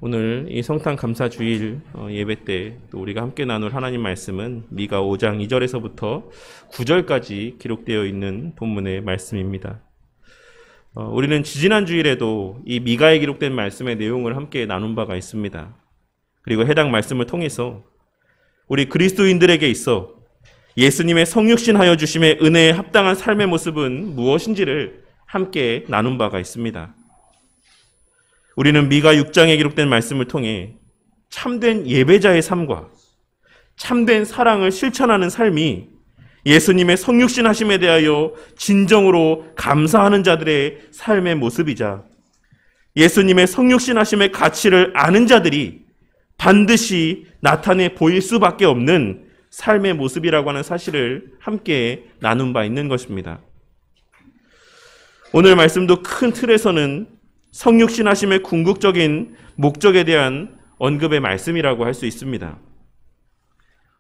오늘 이 성탄 감사 주일 예배 때 또 우리가 함께 나눌 하나님 말씀은 미가 5장 2절에서부터 9절까지 기록되어 있는 본문의 말씀입니다. 우리는 지지난 주일에도 이 미가에 기록된 말씀의 내용을 함께 나눈 바가 있습니다. 그리고 해당 말씀을 통해서 우리 그리스도인들에게 있어 예수님의 성육신하여 주심의 은혜에 합당한 삶의 모습은 무엇인지를 함께 나눈 바가 있습니다. 우리는 미가 6장에 기록된 말씀을 통해 참된 예배자의 삶과 참된 사랑을 실천하는 삶이 예수님의 성육신하심에 대하여 진정으로 감사하는 자들의 삶의 모습이자 예수님의 성육신하심의 가치를 아는 자들이 반드시 나타내 보일 수밖에 없는 삶의 모습이라고 하는 사실을 함께 나눈 바 있는 것입니다. 오늘 말씀도 큰 틀에서는 성육신하심의 궁극적인 목적에 대한 언급의 말씀이라고 할 수 있습니다.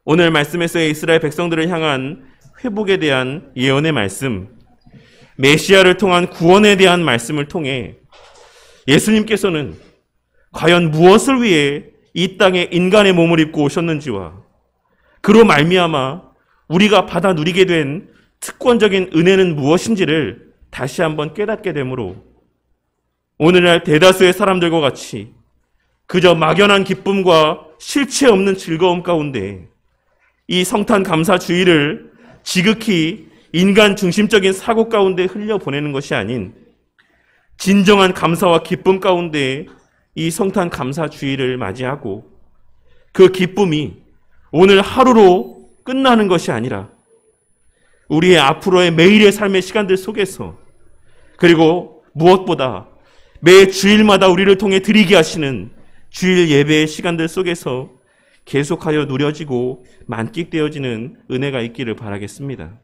오늘 말씀에서의 이스라엘 백성들을 향한 회복에 대한 예언의 말씀, 메시아를 통한 구원에 대한 말씀을 통해 예수님께서는 과연 무엇을 위해 이 땅에 인간의 몸을 입고 오셨는지와 그로 말미암아 우리가 받아 누리게 된 특권적인 은혜는 무엇인지를 다시 한번 깨닫게 되므로 오늘날 대다수의 사람들과 같이 그저 막연한 기쁨과 실체 없는 즐거움 가운데 이 성탄 감사 주일을 지극히 인간 중심적인 사고 가운데 흘려보내는 것이 아닌 진정한 감사와 기쁨 가운데 이 성탄 감사 주일을 맞이하고 그 기쁨이 오늘 하루로 끝나는 것이 아니라 우리의 앞으로의 매일의 삶의 시간들 속에서 그리고 무엇보다 매 주일마다 우리를 통해 드리게 하시는 주일 예배의 시간들 속에서 계속하여 누려지고 만끽되어지는 은혜가 있기를 바라겠습니다.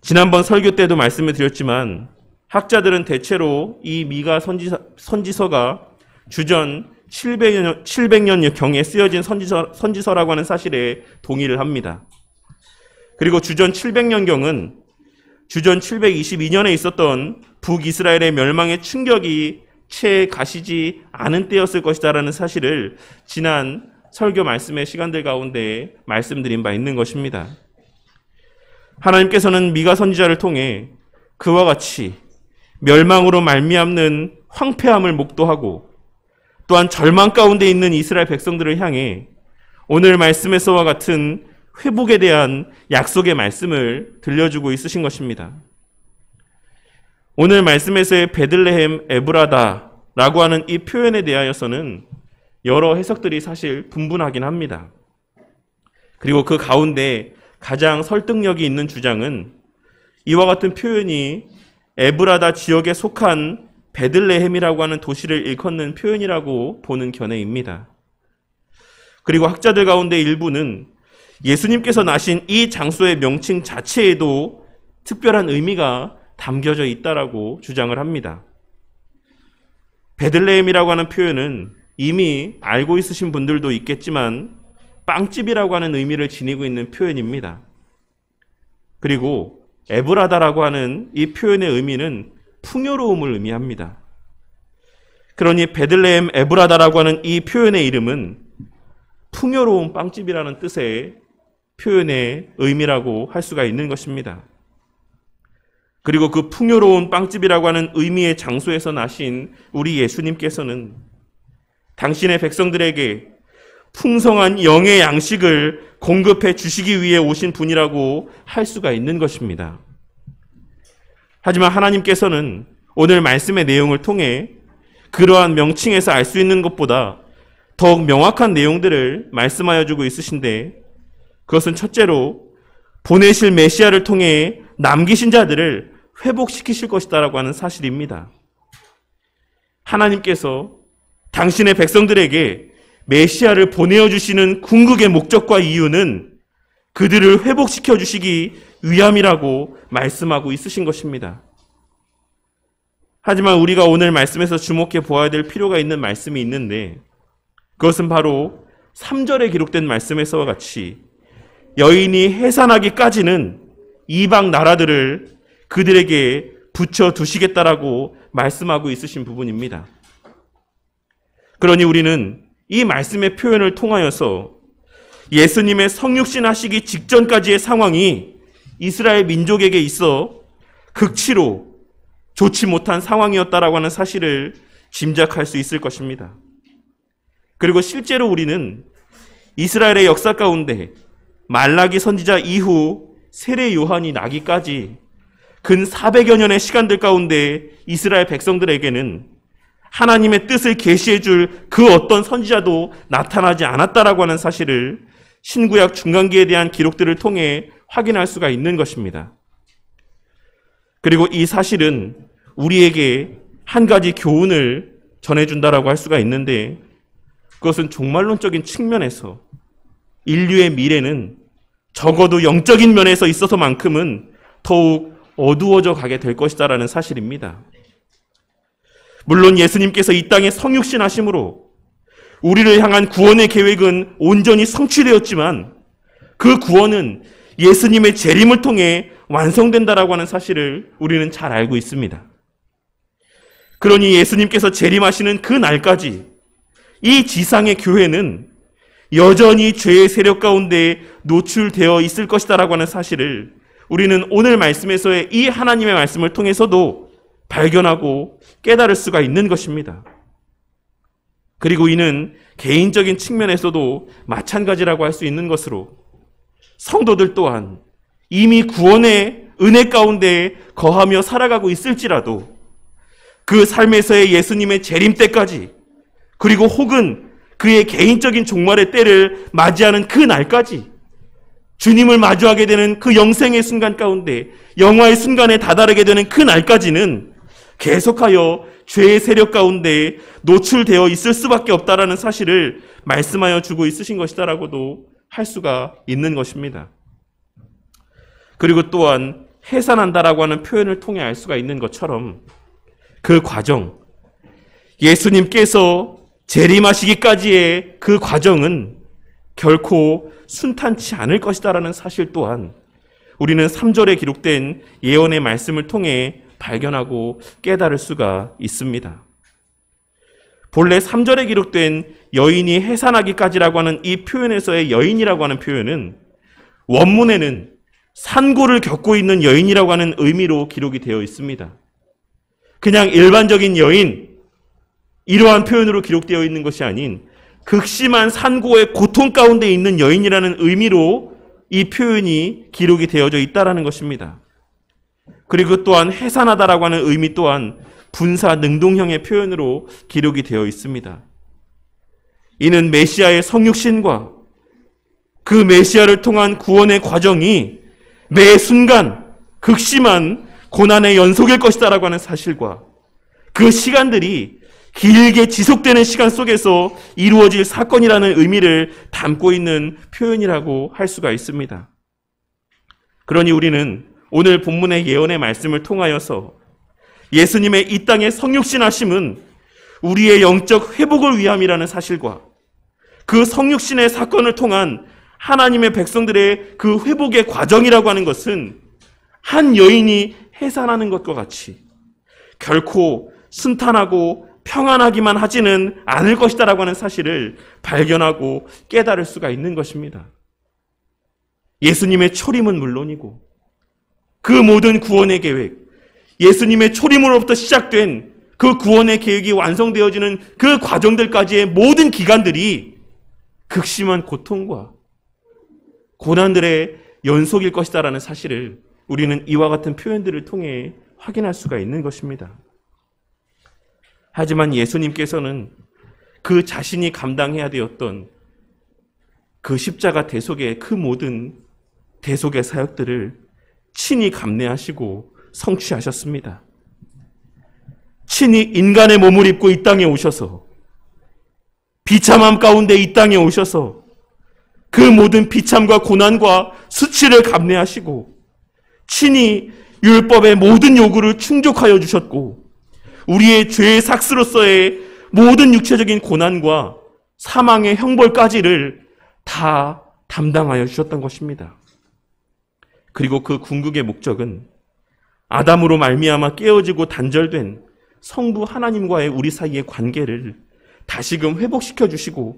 지난번 설교 때도 말씀을 드렸지만 학자들은 대체로 이 미가 선지서가 주전 700년 경에 쓰여진 선지서라고 하는 사실에 동의를 합니다. 그리고 주전 700년경은 주전 722년에 있었던 북이스라엘의 멸망의 충격이 채 가시지 않은 때였을 것이다라는 사실을 지난 설교 말씀의 시간들 가운데 말씀드린 바 있는 것입니다. 하나님께서는 미가 선지자를 통해 그와 같이 멸망으로 말미암는 황폐함을 목도하고 또한 절망 가운데 있는 이스라엘 백성들을 향해 오늘 말씀에서와 같은 회복에 대한 약속의 말씀을 들려주고 있으신 것입니다. 오늘 말씀에서의 베들레헴 에브라다라고 하는 이 표현에 대하여서는 여러 해석들이 사실 분분하긴 합니다. 그리고 그 가운데 가장 설득력이 있는 주장은 이와 같은 표현이 에브라다 지역에 속한 베들레헴이라고 하는 도시를 일컫는 표현이라고 보는 견해입니다. 그리고 학자들 가운데 일부는 예수님께서 나신 이 장소의 명칭 자체에도 특별한 의미가 담겨져 있다라고 주장을 합니다. 베들레헴이라고 하는 표현은 이미 알고 있으신 분들도 있겠지만 빵집이라고 하는 의미를 지니고 있는 표현입니다. 그리고 에브라다라고 하는 이 표현의 의미는 풍요로움을 의미합니다. 그러니 베들레헴 에브라다라고 하는 이 표현의 이름은 풍요로운 빵집이라는 뜻의 표현의 의미라고 할 수가 있는 것입니다. 그리고 그 풍요로운 빵집이라고 하는 의미의 장소에서 나신 우리 예수님께서는 당신의 백성들에게 풍성한 영의 양식을 공급해 주시기 위해 오신 분이라고 할 수가 있는 것입니다. 하지만 하나님께서는 오늘 말씀의 내용을 통해 그러한 명칭에서 알 수 있는 것보다 더욱 명확한 내용들을 말씀하여 주고 있으신데 그것은 첫째로 보내실 메시아를 통해 남기신 자들을 회복시키실 것이다라고 하는 사실입니다. 하나님께서 당신의 백성들에게 메시아를 보내어 주시는 궁극의 목적과 이유는 그들을 회복시켜 주시기 위함이라고 말씀하고 있으신 것입니다. 하지만 우리가 오늘 말씀에서 주목해 보아야 될 필요가 있는 말씀이 있는데 그것은 바로 3절에 기록된 말씀에서와 같이 여인이 해산하기까지는 이방 나라들을 그들에게 붙여두시겠다라고 말씀하고 있으신 부분입니다. 그러니 우리는 이 말씀의 표현을 통하여서 예수님의 성육신 하시기 직전까지의 상황이 이스라엘 민족에게 있어 극치로 좋지 못한 상황이었다라고 하는 사실을 짐작할 수 있을 것입니다. 그리고 실제로 우리는 이스라엘의 역사 가운데 말라기 선지자 이후 세례 요한이 나기까지 근 400여 년의 시간들 가운데 이스라엘 백성들에게는 하나님의 뜻을 계시해 줄 그 어떤 선지자도 나타나지 않았다라고 하는 사실을 신구약 중간기에 대한 기록들을 통해 확인할 수가 있는 것입니다. 그리고 이 사실은 우리에게 한 가지 교훈을 전해준다라고 할 수가 있는데, 그것은 종말론적인 측면에서 인류의 미래는 적어도 영적인 면에서 있어서만큼은 더욱 어두워져 가게 될 것이다라는 사실입니다. 물론 예수님께서 이 땅에 성육신 하심으로 우리를 향한 구원의 계획은 온전히 성취되었지만 그 구원은 예수님의 재림을 통해 완성된다라고 하는 사실을 우리는 잘 알고 있습니다. 그러니 예수님께서 재림하시는 그 날까지 이 지상의 교회는 여전히 죄의 세력 가운데 노출되어 있을 것이다라고 하는 사실을 우리는 오늘 말씀에서의 이 하나님의 말씀을 통해서도 발견하고 깨달을 수가 있는 것입니다. 그리고 이는 개인적인 측면에서도 마찬가지라고 할 수 있는 것으로 성도들 또한 이미 구원의 은혜 가운데 거하며 살아가고 있을지라도 그 삶에서의 예수님의 재림 때까지, 그리고 혹은 그의 개인적인 종말의 때를 맞이하는 그 날까지, 주님을 마주하게 되는 그 영생의 순간 가운데, 영화의 순간에 다다르게 되는 그 날까지는 계속하여 죄의 세력 가운데 노출되어 있을 수밖에 없다라는 사실을 말씀하여 주고 있으신 것이다라고도 할 수가 있는 것입니다. 그리고 또한 해산한다라고 하는 표현을 통해 알 수가 있는 것처럼 그 과정, 예수님께서 재림하시기까지의 그 과정은 결코 순탄치 않을 것이다라는 사실 또한 우리는 3절에 기록된 예언의 말씀을 통해 발견하고 깨달을 수가 있습니다. 본래 3절에 기록된 여인이 해산하기까지라고 하는 이 표현에서의 여인이라고 하는 표현은 원문에는 산고를 겪고 있는 여인이라고 하는 의미로 기록이 되어 있습니다. 그냥 일반적인 여인, 이러한 표현으로 기록되어 있는 것이 아닌 극심한 산고의 고통 가운데 있는 여인이라는 의미로 이 표현이 기록이 되어져 있다는 것입니다. 그리고 또한 해산하다라고 하는 의미 또한 분사 능동형의 표현으로 기록이 되어 있습니다. 이는 메시아의 성육신과 그 메시아를 통한 구원의 과정이 매 순간 극심한 고난의 연속일 것이다라고 하는 사실과 그 시간들이 길게 지속되는 시간 속에서 이루어질 사건이라는 의미를 담고 있는 표현이라고 할 수가 있습니다. 그러니 우리는 오늘 본문의 예언의 말씀을 통하여서 예수님의 이 땅의 성육신하심은 우리의 영적 회복을 위함이라는 사실과 그 성육신의 사건을 통한 하나님의 백성들의 그 회복의 과정이라고 하는 것은 한 여인이 해산하는 것과 같이 결코 순탄하고 평안하기만 하지는 않을 것이다라고 하는 사실을 발견하고 깨달을 수가 있는 것입니다. 예수님의 초림은 물론이고 그 모든 구원의 계획, 예수님의 초림으로부터 시작된 그 구원의 계획이 완성되어지는 그 과정들까지의 모든 기간들이 극심한 고통과 고난들의 연속일 것이다라는 사실을 우리는 이와 같은 표현들을 통해 확인할 수가 있는 것입니다. 하지만 예수님께서는 그 자신이 감당해야 되었던 그 십자가 대속의 그 모든 대속의 사역들을 친히 감내하시고 성취하셨습니다. 친히 인간의 몸을 입고 이 땅에 오셔서 비참함 가운데 이 땅에 오셔서 그 모든 비참과 고난과 수치를 감내하시고 친히 율법의 모든 요구를 충족하여 주셨고 우리의 죄의 삭스로서의 모든 육체적인 고난과 사망의 형벌까지를 다 담당하여 주셨던 것입니다. 그리고 그 궁극의 목적은 아담으로 말미암아 깨어지고 단절된 성부 하나님과의 우리 사이의 관계를 다시금 회복시켜 주시고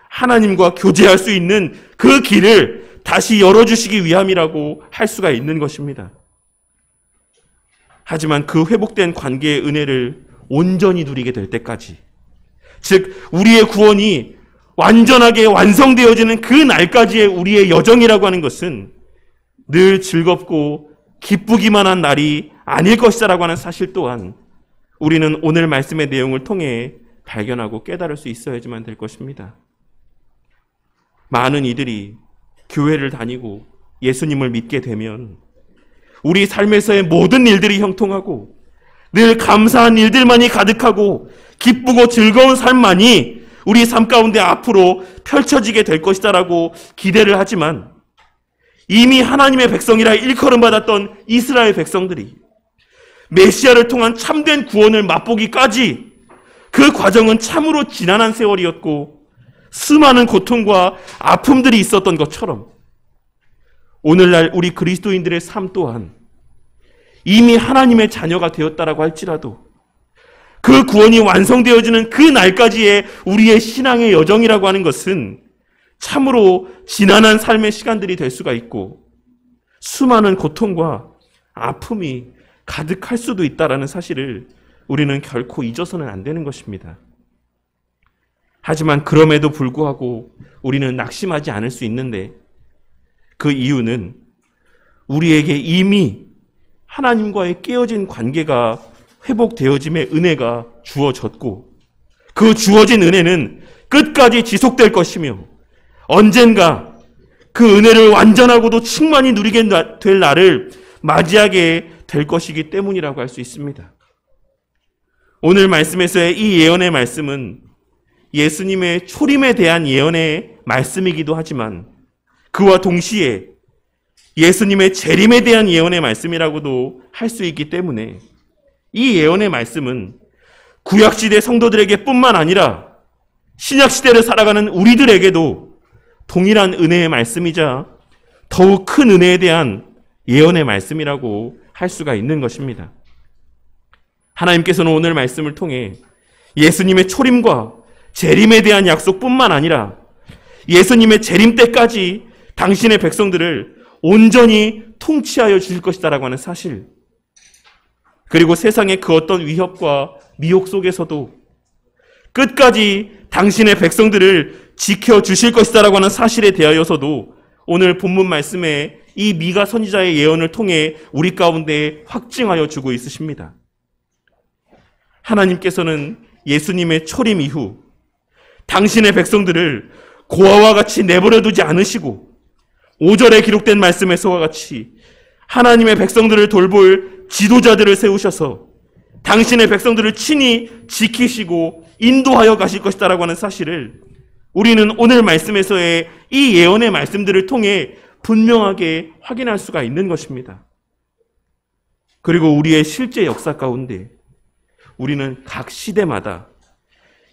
하나님과 교제할 수 있는 그 길을 다시 열어주시기 위함이라고 할 수가 있는 것입니다. 하지만 그 회복된 관계의 은혜를 온전히 누리게 될 때까지, 즉 우리의 구원이 완전하게 완성되어지는 그 날까지의 우리의 여정이라고 하는 것은 늘 즐겁고 기쁘기만 한 날이 아닐 것이다라고 하는 사실 또한 우리는 오늘 말씀의 내용을 통해 발견하고 깨달을 수 있어야지만 될 것입니다. 많은 이들이 교회를 다니고 예수님을 믿게 되면 우리 삶에서의 모든 일들이 형통하고 늘 감사한 일들만이 가득하고 기쁘고 즐거운 삶만이 우리 삶 가운데 앞으로 펼쳐지게 될 것이다라고 기대를 하지만, 이미 하나님의 백성이라 일컬음 받았던 이스라엘 백성들이 메시아를 통한 참된 구원을 맛보기까지 그 과정은 참으로 지난한 세월이었고 수많은 고통과 아픔들이 있었던 것처럼 오늘날 우리 그리스도인들의 삶 또한 이미 하나님의 자녀가 되었다라고 할지라도 그 구원이 완성되어지는 그 날까지의 우리의 신앙의 여정이라고 하는 것은 참으로 지난한 삶의 시간들이 될 수가 있고 수많은 고통과 아픔이 가득할 수도 있다라는 사실을 우리는 결코 잊어서는 안 되는 것입니다. 하지만 그럼에도 불구하고 우리는 낙심하지 않을 수 있는데, 그 이유는 우리에게 이미 하나님과의 깨어진 관계가 회복되어짐의 은혜가 주어졌고, 그 주어진 은혜는 끝까지 지속될 것이며 언젠가 그 은혜를 완전하고도 충만히 누리게 될 날을 맞이하게 될 것이기 때문이라고 할 수 있습니다. 오늘 말씀에서의 이 예언의 말씀은 예수님의 초림에 대한 예언의 말씀이기도 하지만 그와 동시에 예수님의 재림에 대한 예언의 말씀이라고도 할 수 있기 때문에 이 예언의 말씀은 구약시대 성도들에게 뿐만 아니라 신약시대를 살아가는 우리들에게도 동일한 은혜의 말씀이자 더욱 큰 은혜에 대한 예언의 말씀이라고 할 수가 있는 것입니다. 하나님께서는 오늘 말씀을 통해 예수님의 초림과 재림에 대한 약속뿐만 아니라 예수님의 재림 때까지 당신의 백성들을 온전히 통치하여 주실 것이다라고 하는 사실, 그리고 세상의 그 어떤 위협과 미혹 속에서도 끝까지 당신의 백성들을 지켜주실 것이다라고 하는 사실에 대하여서도 오늘 본문 말씀에 이 미가 선지자의 예언을 통해 우리 가운데 확증하여 주고 있으십니다. 하나님께서는 예수님의 초림 이후 당신의 백성들을 고아와 같이 내버려두지 않으시고 5절에 기록된 말씀에서와 같이 하나님의 백성들을 돌볼 지도자들을 세우셔서 당신의 백성들을 친히 지키시고 인도하여 가실 것이다라고 하는 사실을 우리는 오늘 말씀에서의 이 예언의 말씀들을 통해 분명하게 확인할 수가 있는 것입니다. 그리고 우리의 실제 역사 가운데 우리는 각 시대마다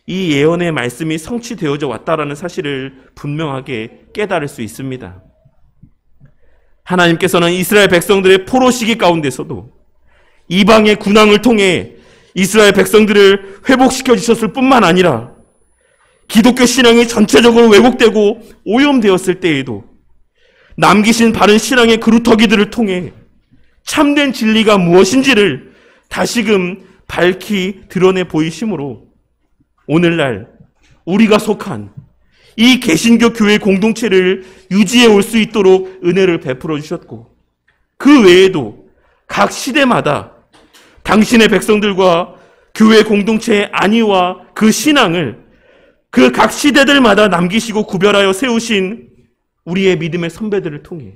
이 예언의 말씀이 성취되어져 왔다라는 사실을 분명하게 깨달을 수 있습니다. 하나님께서는 이스라엘 백성들의 포로 시기 가운데서도 이방의 군왕을 통해 이스라엘 백성들을 회복시켜 주셨을 뿐만 아니라 기독교 신앙이 전체적으로 왜곡되고 오염되었을 때에도 남기신 바른 신앙의 그루터기들을 통해 참된 진리가 무엇인지를 다시금 밝히 드러내 보이심으로 오늘날 우리가 속한 이 개신교 교회 공동체를 유지해 올 수 있도록 은혜를 베풀어 주셨고, 그 외에도 각 시대마다 당신의 백성들과 교회 공동체의 안위와 그 신앙을 그 각 시대들마다 남기시고 구별하여 세우신 우리의 믿음의 선배들을 통해,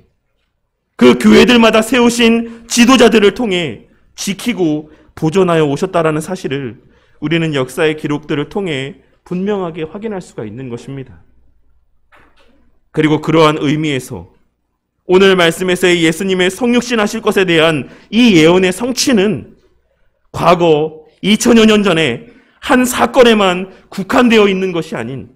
그 교회들마다 세우신 지도자들을 통해 지키고 보존하여 오셨다라는 사실을 우리는 역사의 기록들을 통해 분명하게 확인할 수가 있는 것입니다. 그리고 그러한 의미에서 오늘 말씀에서의 예수님의 성육신 하실 것에 대한 이 예언의 성취는 과거 2000여 년 전에 한 사건에만 국한되어 있는 것이 아닌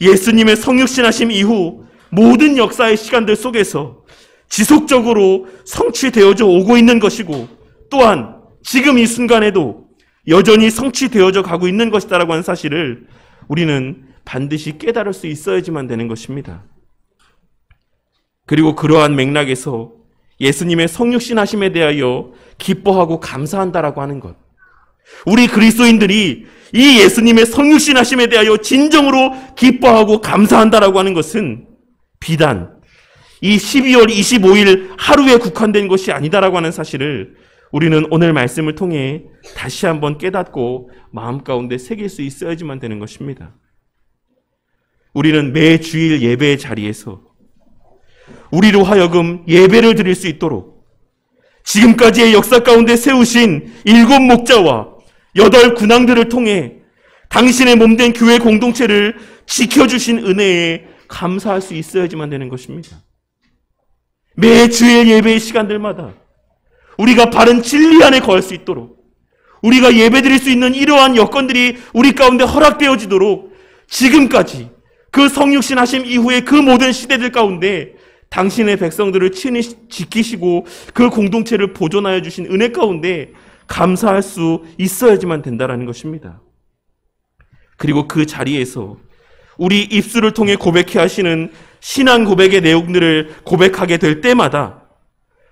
예수님의 성육신 하심 이후 모든 역사의 시간들 속에서 지속적으로 성취되어져 오고 있는 것이고, 또한 지금 이 순간에도 여전히 성취되어져 가고 있는 것이다라고 하는 사실을 우리는 반드시 깨달을 수 있어야지만 되는 것입니다. 그리고 그러한 맥락에서 예수님의 성육신하심에 대하여 기뻐하고 감사한다라고 하는 것, 우리 그리스도인들이 이 예수님의 성육신하심에 대하여 진정으로 기뻐하고 감사한다라고 하는 것은 비단 이 12월 25일 하루에 국한된 것이 아니다라고 하는 사실을 우리는 오늘 말씀을 통해 다시 한번 깨닫고 마음 가운데 새길 수 있어야지만 되는 것입니다. 우리는 매 주일 예배의 자리에서 우리로 하여금 예배를 드릴 수 있도록 지금까지의 역사 가운데 세우신 7 목자와 8 군왕들을 통해 당신의 몸된 교회 공동체를 지켜주신 은혜에 감사할 수 있어야지만 되는 것입니다. 매 주일 예배의 시간들마다 우리가 바른 진리 안에 거할 수 있도록, 우리가 예배드릴 수 있는 이러한 여건들이 우리 가운데 허락되어지도록 지금까지 그 성육신 하심 이후에 그 모든 시대들 가운데 당신의 백성들을 친히 지키시고 그 공동체를 보존하여 주신 은혜 가운데 감사할 수 있어야지만 된다는 것입니다. 그리고 그 자리에서 우리 입술을 통해 고백해 하시는 신앙 고백의 내용들을 고백하게 될 때마다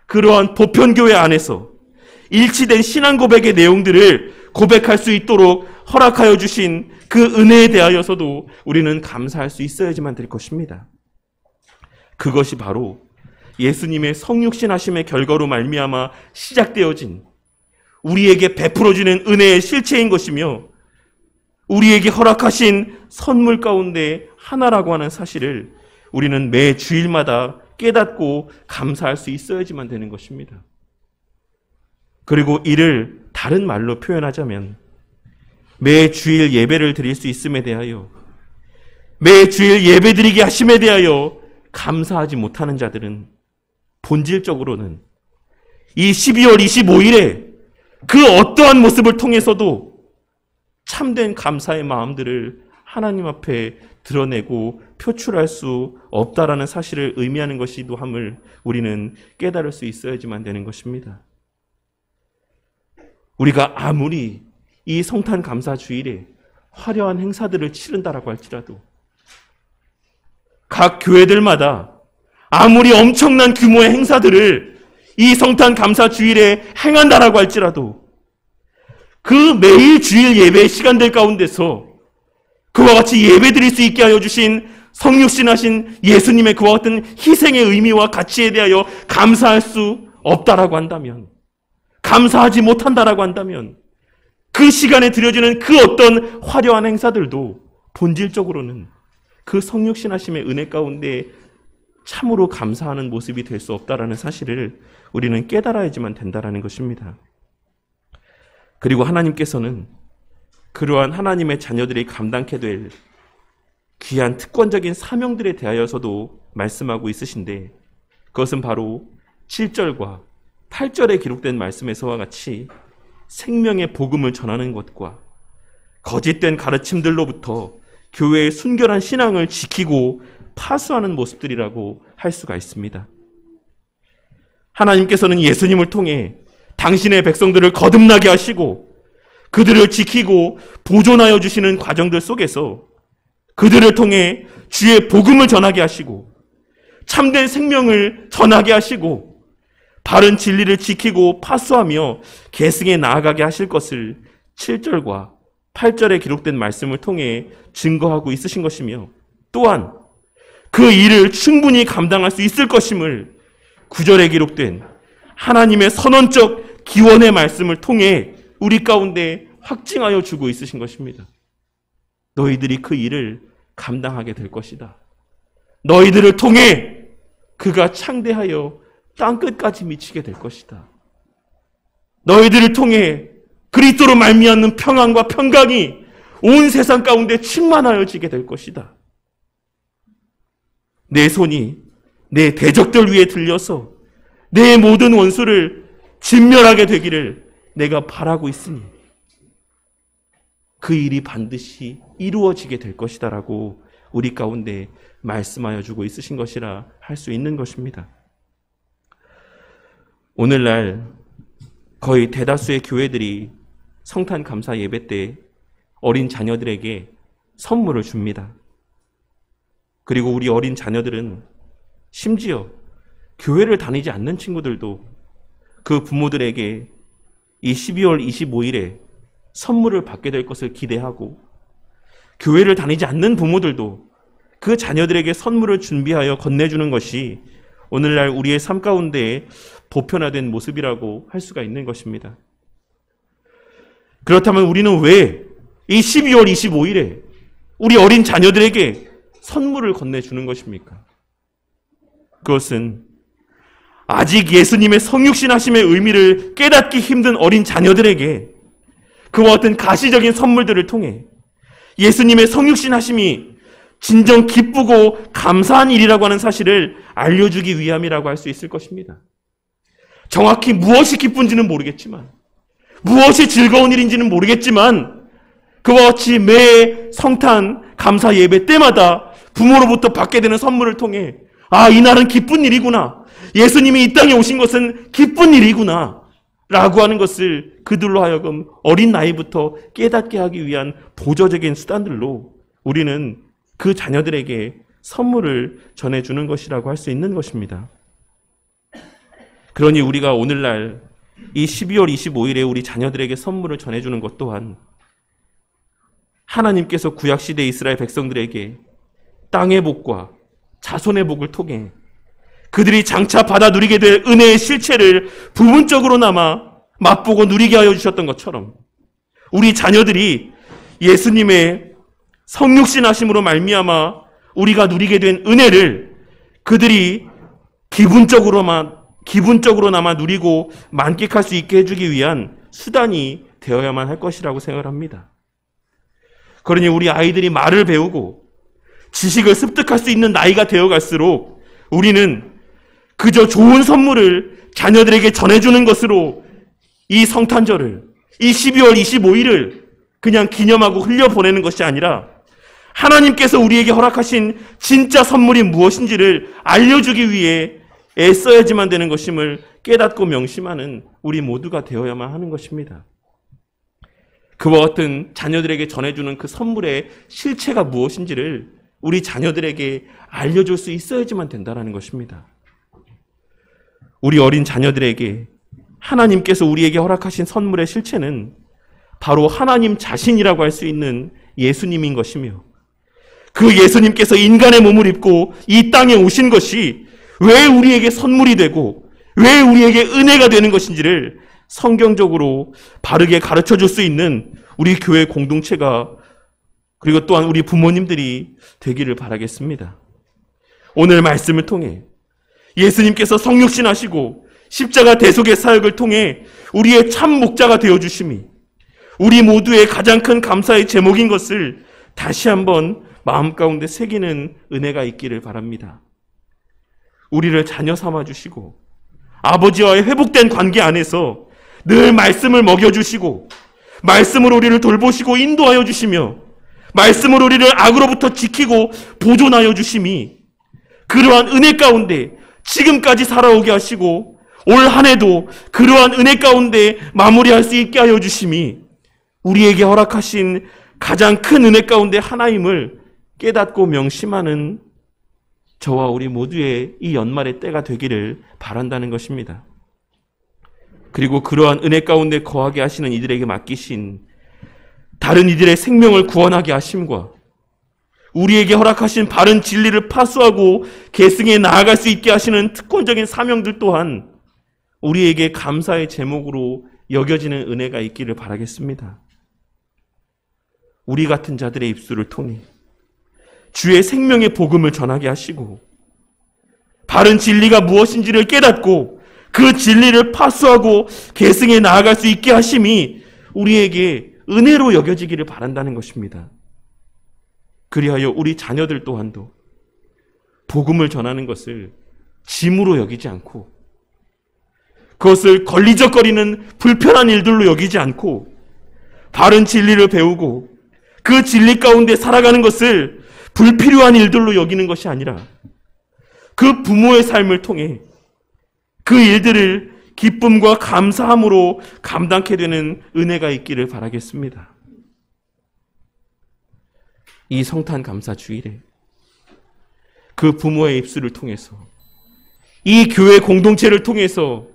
그러한 보편교회 안에서 일치된 신앙 고백의 내용들을 고백할 수 있도록 허락하여 주신 그 은혜에 대하여서도 우리는 감사할 수 있어야지만 될 것입니다. 그것이 바로 예수님의 성육신하심의 결과로 말미암아 시작되어진 우리에게 베풀어지는 은혜의 실체인 것이며 우리에게 허락하신 선물 가운데 하나라고 하는 사실을 우리는 매 주일마다 깨닫고 감사할 수 있어야지만 되는 것입니다. 그리고 이를 다른 말로 표현하자면 매 주일 예배를 드릴 수 있음에 대하여, 매 주일 예배 드리게 하심에 대하여 감사하지 못하는 자들은 본질적으로는 이 12월 25일에 그 어떠한 모습을 통해서도 참된 감사의 마음들을 하나님 앞에 드러내고 표출할 수 없다라는 사실을 의미하는 것이도 함을 우리는 깨달을 수 있어야지만 되는 것입니다. 우리가 아무리 이 성탄 감사 주일에 화려한 행사들을 치른다라고 할지라도, 각 교회들마다 아무리 엄청난 규모의 행사들을 이 성탄 감사 주일에 행한다라고 할지라도 그 매일 주일 예배의 시간들 가운데서 그와 같이 예배 드릴 수 있게 하여 주신 성육신하신 예수님의 그와 같은 희생의 의미와 가치에 대하여 감사할 수 없다라고 한다면, 감사하지 못한다라고 한다면 그 시간에 드려지는 그 어떤 화려한 행사들도 본질적으로는 그 성육신하심의 은혜 가운데 참으로 감사하는 모습이 될 수 없다라는 사실을 우리는 깨달아야지만 된다라는 것입니다. 그리고 하나님께서는 그러한 하나님의 자녀들이 감당케 될 귀한 특권적인 사명들에 대하여서도 말씀하고 있으신데, 그것은 바로 7절과 8절에 기록된 말씀에서와 같이 생명의 복음을 전하는 것과 거짓된 가르침들로부터 교회의 순결한 신앙을 지키고 파수하는 모습들이라고 할 수가 있습니다. 하나님께서는 예수님을 통해 당신의 백성들을 거듭나게 하시고 그들을 지키고 보존하여 주시는 과정들 속에서 그들을 통해 주의 복음을 전하게 하시고 참된 생명을 전하게 하시고 바른 진리를 지키고 파수하며 계승에 나아가게 하실 것을 7절과 8절에 기록된 말씀을 통해 증거하고 있으신 것이며, 또한 그 일을 충분히 감당할 수 있을 것임을 9절에 기록된 하나님의 선언적 기원의 말씀을 통해 우리 가운데 확증하여 주고 있으신 것입니다. 너희들이 그 일을 감당하게 될 것이다. 너희들을 통해 그가 창대하여 땅끝까지 미치게 될 것이다. 너희들을 통해 그리스도로 말미암는 평안과 평강이 온 세상 가운데 충만하여지게 될 것이다. 내 손이 내 대적들 위에 들려서 내 모든 원수를 진멸하게 되기를 내가 바라고 있으니 그 일이 반드시 이루어지게 될 것이다라고 우리 가운데 말씀하여 주고 있으신 것이라 할 수 있는 것입니다. 오늘날 거의 대다수의 교회들이 성탄 감사 예배 때 어린 자녀들에게 선물을 줍니다. 그리고 우리 어린 자녀들은 심지어 교회를 다니지 않는 친구들도 그 부모들에게 이 12월 25일에 선물을 받게 될 것을 기대하고, 교회를 다니지 않는 부모들도 그 자녀들에게 선물을 준비하여 건네주는 것이 오늘날 우리의 삶 가운데 보편화된 모습이라고 할 수가 있는 것입니다. 그렇다면 우리는 왜 이 12월 25일에 우리 어린 자녀들에게 선물을 건네주는 것입니까? 그것은 아직 예수님의 성육신하심의 의미를 깨닫기 힘든 어린 자녀들에게 그와 같은 가시적인 선물들을 통해 예수님의 성육신하심이 진정 기쁘고 감사한 일이라고 하는 사실을 알려주기 위함이라고 할 수 있을 것입니다. 정확히 무엇이 기쁜지는 모르겠지만, 무엇이 즐거운 일인지는 모르겠지만, 그와 같이 매 성탄 감사 예배 때마다 부모로부터 받게 되는 선물을 통해 이날은 기쁜 일이구나, 예수님이 이 땅에 오신 것은 기쁜 일이구나 라고 하는 것을 그들로 하여금 어린 나이부터 깨닫게 하기 위한 보조적인 수단들로 우리는 그 자녀들에게 선물을 전해주는 것이라고 할 수 있는 것입니다. 그러니 우리가 오늘날 이 12월 25일에 우리 자녀들에게 선물을 전해주는 것 또한 하나님께서 구약시대 이스라엘 백성들에게 땅의 복과 자손의 복을 통해 그들이 장차 받아 누리게 될 은혜의 실체를 부분적으로나마 맛보고 누리게 하여 주셨던 것처럼 우리 자녀들이 예수님의 성육신하심으로 말미암아 우리가 누리게 된 은혜를 그들이 기분적으로나마 누리고 만끽할 수 있게 해주기 위한 수단이 되어야만 할 것이라고 생각을 합니다. 그러니 우리 아이들이 말을 배우고 지식을 습득할 수 있는 나이가 되어갈수록 우리는 그저 좋은 선물을 자녀들에게 전해주는 것으로 이 성탄절을, 이 12월 25일을 그냥 기념하고 흘려보내는 것이 아니라 하나님께서 우리에게 허락하신 진짜 선물이 무엇인지를 알려주기 위해 애써야지만 되는 것임을 깨닫고 명심하는 우리 모두가 되어야만 하는 것입니다. 그와 같은 자녀들에게 전해주는 그 선물의 실체가 무엇인지를 우리 자녀들에게 알려줄 수 있어야지만 된다는 것입니다. 우리 어린 자녀들에게 하나님께서 우리에게 허락하신 선물의 실체는 바로 하나님 자신이라고 할 수 있는 예수님인 것이며, 그 예수님께서 인간의 몸을 입고 이 땅에 오신 것이 왜 우리에게 선물이 되고 왜 우리에게 은혜가 되는 것인지를 성경적으로 바르게 가르쳐 줄 수 있는 우리 교회 공동체가, 그리고 또한 우리 부모님들이 되기를 바라겠습니다. 오늘 말씀을 통해 예수님께서 성육신하시고 십자가 대속의 사역을 통해 우리의 참 목자가 되어주심이 우리 모두의 가장 큰 감사의 제목인 것을 다시 한번 마음 가운데 새기는 은혜가 있기를 바랍니다. 우리를 자녀 삼아주시고 아버지와의 회복된 관계 안에서 늘 말씀을 먹여주시고 말씀으로 우리를 돌보시고 인도하여 주시며 말씀으로 우리를 악으로부터 지키고 보존하여 주심이 그러한 은혜 가운데 지금까지 살아오게 하시고 올 한 해도 그러한 은혜 가운데 마무리할 수 있게 하여 주심이 우리에게 허락하신 가장 큰 은혜 가운데 하나임을 깨닫고 명심하는 저와 우리 모두의 이 연말의 때가 되기를 바란다는 것입니다. 그리고 그러한 은혜 가운데 거하게 하시는 이들에게 맡기신 다른 이들의 생명을 구원하게 하심과 우리에게 허락하신 바른 진리를 파수하고 계승해 나아갈 수 있게 하시는 특권적인 사명들 또한 우리에게 감사의 제목으로 여겨지는 은혜가 있기를 바라겠습니다. 우리 같은 자들의 입술을 통해 주의 생명의 복음을 전하게 하시고 바른 진리가 무엇인지를 깨닫고 그 진리를 파수하고 계승해 나아갈 수 있게 하심이 우리에게 은혜로 여겨지기를 바란다는 것입니다. 그리하여 우리 자녀들 또한도 복음을 전하는 것을 짐으로 여기지 않고 그것을 걸리적거리는 불편한 일들로 여기지 않고 바른 진리를 배우고 그 진리 가운데 살아가는 것을 불필요한 일들로 여기는 것이 아니라 그 부모의 삶을 통해 그 일들을 기쁨과 감사함으로 감당케 되는 은혜가 있기를 바라겠습니다. 이 성탄 감사 주일에 그 부모의 입술을 통해서, 이 교회 공동체를 통해서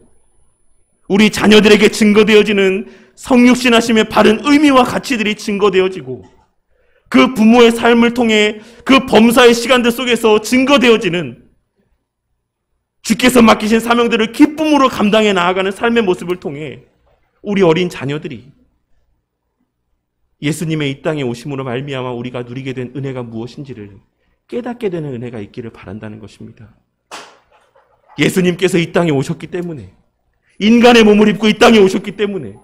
우리 자녀들에게 증거되어지는 성육신하심의 바른 의미와 가치들이 증거되어지고, 그 부모의 삶을 통해 그 범사의 시간들 속에서 증거되어지는 주께서 맡기신 사명들을 기쁨으로 감당해 나아가는 삶의 모습을 통해 우리 어린 자녀들이 예수님의 이 땅에 오심으로 말미암아 우리가 누리게 된 은혜가 무엇인지를 깨닫게 되는 은혜가 있기를 바란다는 것입니다. 예수님께서 이 땅에 오셨기 때문에, 인간의 몸을 입고 이 땅에 오셨기 때문에,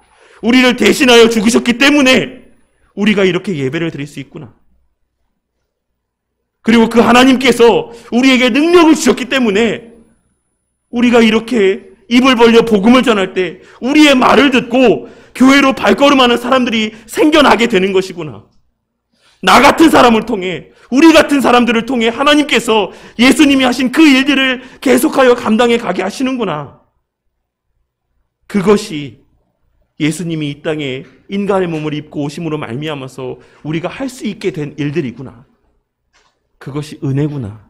우리를 대신하여 죽으셨기 때문에 우리가 이렇게 예배를 드릴 수 있구나. 그리고 그 하나님께서 우리에게 능력을 주셨기 때문에 우리가 이렇게 입을 벌려 복음을 전할 때 우리의 말을 듣고 교회로 발걸음하는 사람들이 생겨나게 되는 것이구나. 나 같은 사람을 통해, 우리 같은 사람들을 통해 하나님께서 예수님이 하신 그 일들을 계속하여 감당해 가게 하시는구나. 그것이 예수님이 이 땅에 인간의 몸을 입고 오심으로 말미암아서 우리가 할 수 있게 된 일들이구나. 그것이 은혜구나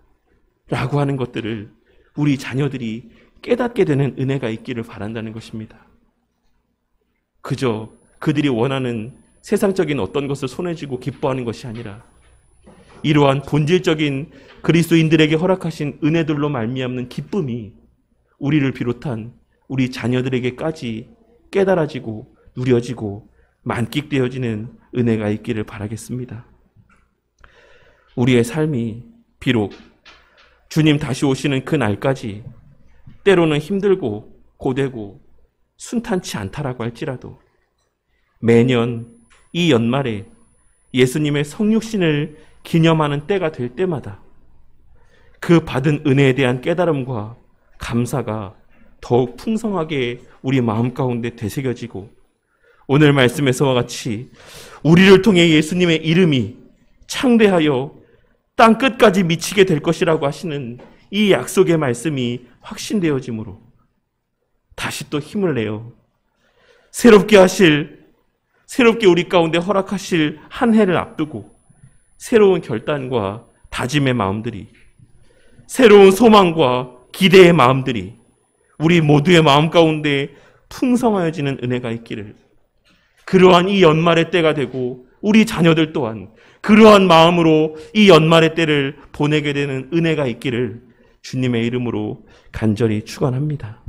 라고 하는 것들을 우리 자녀들이 깨닫게 되는 은혜가 있기를 바란다는 것입니다. 그저 그들이 원하는 세상적인 어떤 것을 손에 쥐고 기뻐하는 것이 아니라 이러한 본질적인 그리스도인들에게 허락하신 은혜들로 말미암는 기쁨이 우리를 비롯한 우리 자녀들에게까지 깨달아지고 누려지고 만끽되어지는 은혜가 있기를 바라겠습니다. 우리의 삶이 비록 주님 다시 오시는 그 날까지 때로는 힘들고 고되고 순탄치 않다라고 할지라도 매년 이 연말에 예수님의 성육신을 기념하는 때가 될 때마다 그 받은 은혜에 대한 깨달음과 감사가 더욱 풍성하게 우리 마음 가운데 되새겨지고, 오늘 말씀에서와 같이 우리를 통해 예수님의 이름이 창대하여 땅 끝까지 미치게 될 것이라고 하시는 이 약속의 말씀이 확신되어지므로 다시 또 힘을 내어 새롭게 우리 가운데 허락하실 한 해를 앞두고 새로운 결단과 다짐의 마음들이, 새로운 소망과 기대의 마음들이 우리 모두의 마음 가운데 풍성하여지는 은혜가 있기를, 그러한 이 연말의 때가 되고 우리 자녀들 또한 그러한 마음으로 이 연말의 때를 보내게 되는 은혜가 있기를 주님의 이름으로 간절히 축원합니다.